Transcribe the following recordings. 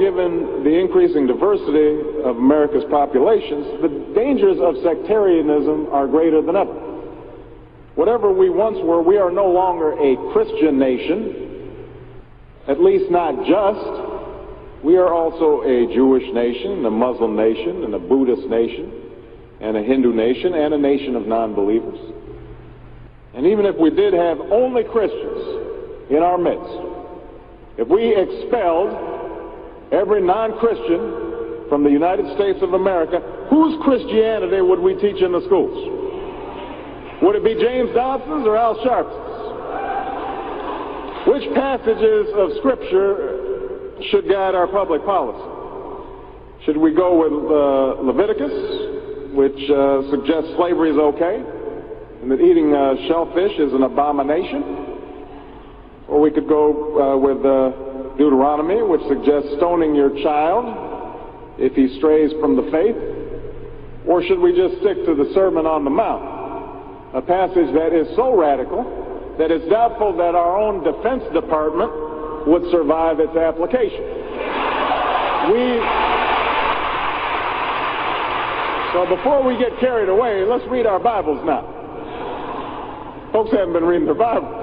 given the increasing diversity of America's populations, the dangers of sectarianism are greater than ever. Whatever we once were, we are no longer a Christian nation, at least not just. We are also a Jewish nation, a Muslim nation, and a Buddhist nation, and a Hindu nation, and a nation of non-believers. And even if we did have only Christians in our midst, if we expelled every non-Christian from the United States of America, whose Christianity would we teach in the schools? Would it be James Dobson's or Al Sharpton's? Which passages of Scripture should guide our public policy? Should we go with Leviticus, which suggests slavery is okay, and that eating shellfish is an abomination? Or we could go with Deuteronomy, which suggests stoning your child if he strays from the faith. Or should we just stick to the Sermon on the Mount, a passage that is so radical that it's doubtful that our own Defense Department would survive its application? So before we get carried away, let's read our Bibles now. Folks haven't been reading their Bible.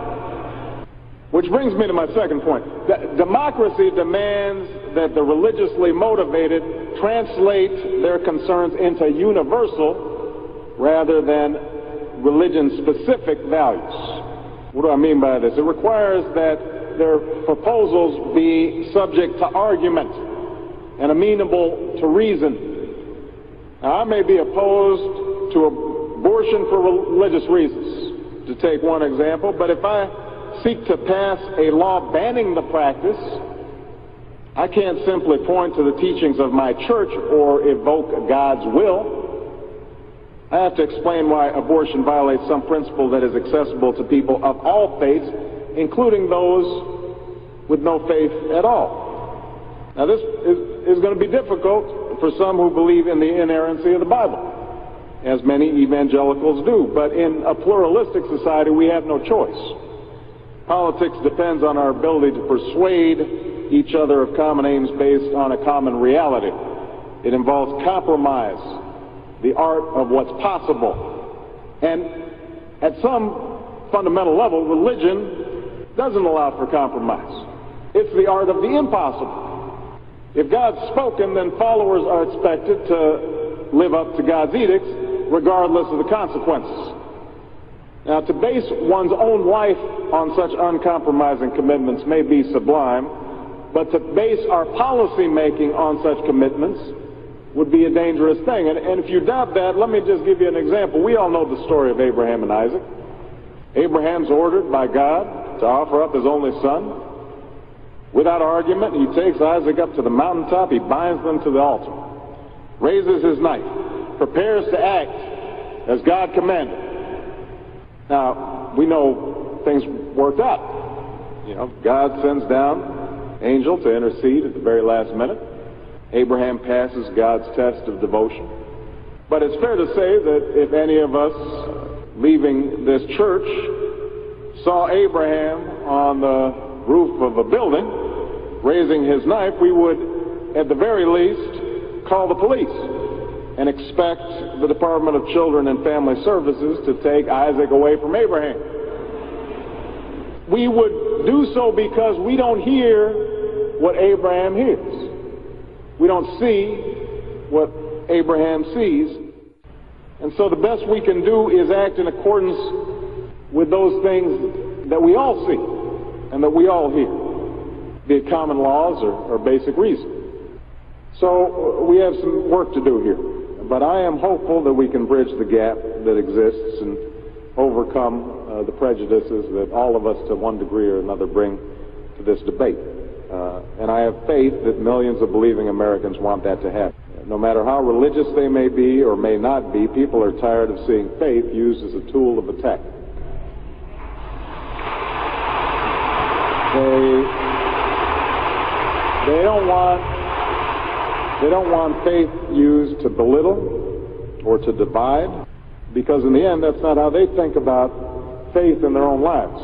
Which brings me to my second point. Democracy demands that the religiously motivated translate their concerns into universal rather than religion-specific values. What do I mean by this? It requires that their proposals be subject to argument and amenable to reason. Now, I may be opposed to abortion for religious reasons, to take one example, but if I seek to pass a law banning the practice, I can't simply point to the teachings of my church or evoke God's will. I have to explain why abortion violates some principle that is accessible to people of all faiths, including those with no faith at all. Now, this is going to be difficult for some who believe in the inerrancy of the Bible, as many evangelicals do. But in a pluralistic society, we have no choice. Politics depends on our ability to persuade each other of common aims based on a common reality. It involves compromise, the art of what's possible. And at some fundamental level, religion doesn't allow for compromise. It's the art of the impossible. If God's spoken, then followers are expected to live up to God's edicts, regardless of the consequences. Now, to base one's own life on such uncompromising commitments may be sublime, but to base our policy making on such commitments would be a dangerous thing. And if you doubt that, let me just give you an example. We all know the story of Abraham and Isaac. Abraham's ordered by God to offer up his only son. Without argument, he takes Isaac up to the mountaintop, he binds them to the altar, raises his knife, prepares to act as God commanded. Now, we know things worked out. You know, God sends down an angel to intercede at the very last minute. Abraham passes God's test of devotion. But it's fair to say that if any of us leaving this church saw Abraham on the roof of a building raising his knife, we would, at the very least, call the police and expect the Department of Children and Family Services to take Isaac away from Abraham. We would do so because we don't hear what Abraham hears. We don't see what Abraham sees. And so the best we can do is act in accordance with those things that we all see and that we all hear, be it common laws or basic reason. So we have some work to do here. But I am hopeful that we can bridge the gap that exists and overcome the prejudices that all of us to one degree or another bring to this debate. And I have faith that millions of believing Americans want that to happen. No matter how religious they may be or may not be, people are tired of seeing faith used as a tool of attack. They don't want faith used to belittle or to divide, because in the end, that's not how they think about faith in their own lives.